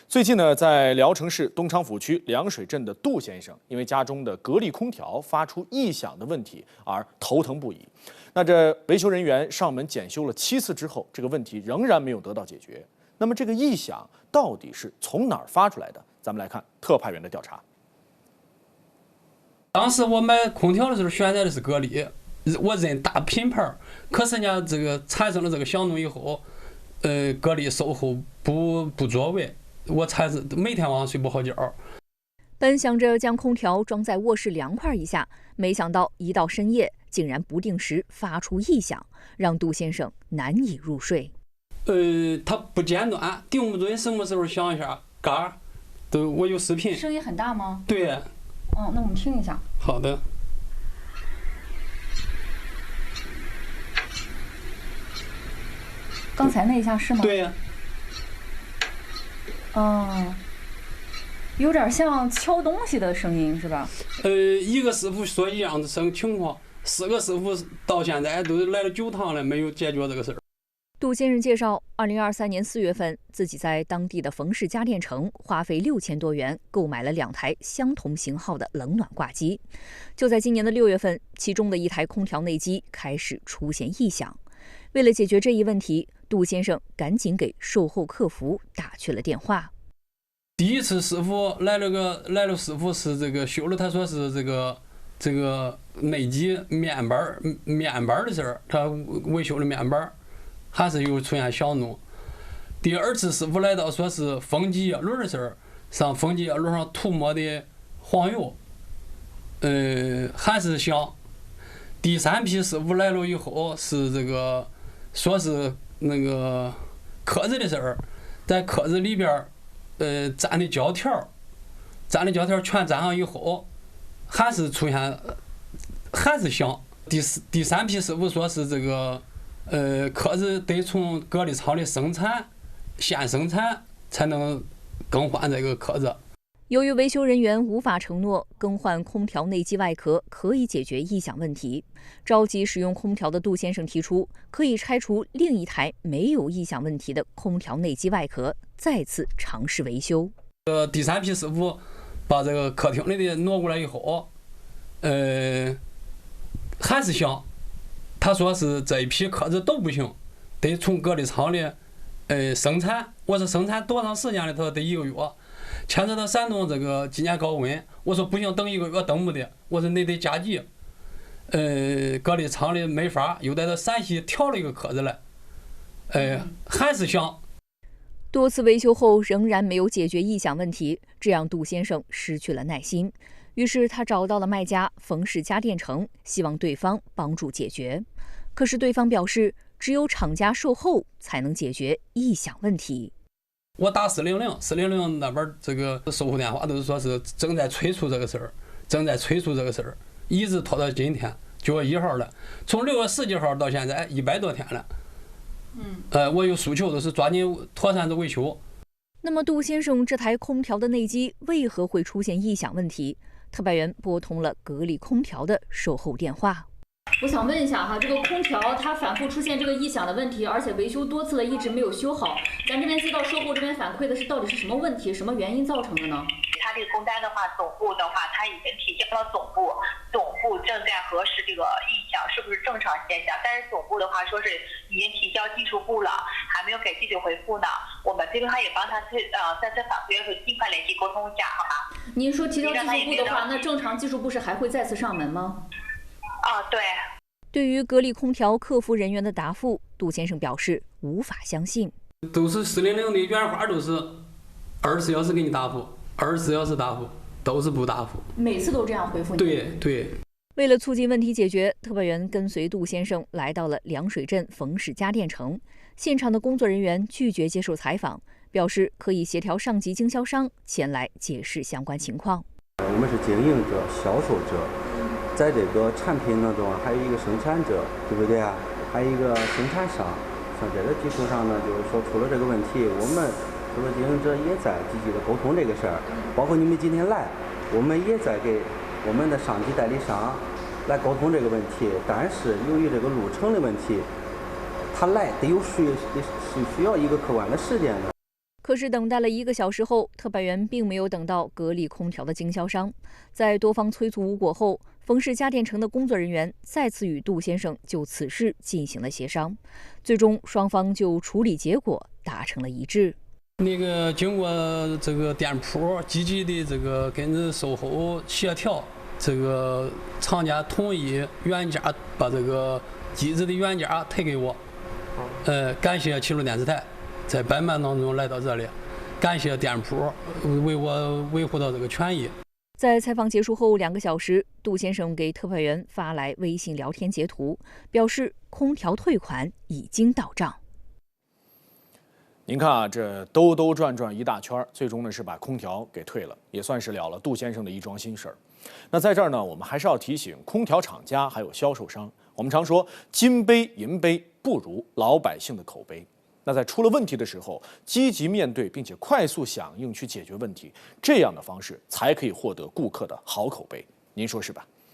最近呢，在聊城市东昌府区凉水镇的杜先生，因为家中的格力空调发出异响的问题而头疼不已。那这维修人员上门检修了7次之后，这个问题仍然没有得到解决。那么这个异响到底是从哪儿发出来的？咱们来看特派员的调查。当时我买空调的时候选择的是格力，我认大品牌，可是呢，这个产生了这个响动以后，格力售后不作为。我才是每天晚上睡不好觉。本想着将空调装在卧室凉快一下，没想到一到深夜竟然不定时发出异响，让杜先生难以入睡。它不间断，定不准什么时候响一下，嘎，我有视频。声音很大吗？对。哦，那我们听一下。好的。刚才那一下是吗？对呀。哦，有点像敲东西的声音是吧？一个师傅说一样的情况，4个师傅到现在都来了9趟了，没有解决这个事儿。杜先生介绍，2023年4月份，自己在当地的冯氏家电城花费6000多元购买了2台相同型号的冷暖挂机。就在今年的6月份，其中的一台空调内机开始出现异响。为了解决这一问题，杜先生赶紧给售后客服打去了电话。第一次师傅来了师傅是这个修了，他说是这个内机面板的事儿，他维修了面板，还是又出现响动。第二次师傅来到说是风机叶轮的事儿，上风机叶轮上涂抹的黄油，还是响。第3批师傅来了以后是这个说是那个壳子的事儿，在壳子里边粘的胶条全粘上以后，还是出现还是响。第3批师傅说是这个壳子得从格力厂里生产才能更换这个壳子。由于维修人员无法承诺更换空调内机外壳可以解决异响问题，着急使用空调的杜先生提出，可以拆除另一台没有异响问题的空调内机外壳，再次尝试维修。第3批师傅把这个客厅里的挪过来以后，还是响。他说是这一批壳子都不行，得从格力厂里生产。我说生产多长时间了？他说得1个月。牵扯到山东这个今年高温，我说不行，等1个月等不得，我说你得加急。格力厂里没法，又在这陕西调了一个壳子来，还是响。多次维修后仍然没有解决异响问题，这让杜先生失去了耐心。于是他找到了卖家冯氏家电城，希望对方帮助解决。可是对方表示，只有厂家售后才能解决异响问题。我打400那边这个售后电话都是说是正在催促这个事儿，一直拖到今天9月1号了，从6月10几号到现在100多天了。我有诉求都是抓紧妥善的维修。那么杜先生这台空调的内机为何会出现异响问题？特派员拨通了格力空调的售后电话。我想问一下哈，这个空调它反复出现这个异响的问题，而且维修多次了，一直没有修好。咱这边接到售后这边反馈的是到底是什么问题，什么原因造成的呢？它这个工单的话，总部的话，它已经提交到总部正在核实这个异响是不是正常现象。但是总部的话说是已经提交技术部了，还没有给具体回复呢。我们这边也帮他在这反馈的时候尽快联系沟通一下，好吗？您说提交技术部的话，那正常技术部是还会再次上门吗？对。对于格力空调客服人员的答复，杜先生表示无法相信。都是400的原话，都是24小时给你答复，24小时答复，都是不答复，每次都这样回复你。对。为了促进问题解决，特派员跟随杜先生来到了凉水镇冯氏家电城。现场的工作人员拒绝接受采访，表示可以协调上级经销商前来解释相关情况。我们是经营者、销售者，在这个产品当中还有一个生产者，对不对啊？还有一个生产商。像这个基础上呢，就是说出了这个问题，我们除了经营者也在积极的沟通这个事儿，包括你们今天来，我们也在给我们的上级代理商来沟通这个问题。但是由于这个路程的问题，他来得是需要一个客观的时间的。可是等待了1个小时后，特派员并没有等到格力空调的经销商。在多方催促无果后，冯氏家电城的工作人员再次与杜先生就此事进行了协商，最终双方就处理结果达成了一致。经过这个店铺积极的这个跟着售后协调，这个厂家同意原价把这个机子的原价退给我。感谢齐鲁电视台在百忙当中来到这里，感谢店铺为我维护到这个权益。在采访结束后2个小时，杜先生给特派员发来微信聊天截图，表示空调退款已经到账。您看啊，这兜兜转转一大圈，最终呢是把空调给退了，也算是了杜先生的一桩心事儿。那在这儿呢，我们还是要提醒空调厂家还有销售商，我们常说金杯银杯不如老百姓的口碑。那在出了问题的时候，积极面对并且快速响应去解决问题，这样的方式才可以获得顾客的好口碑。您说是吧？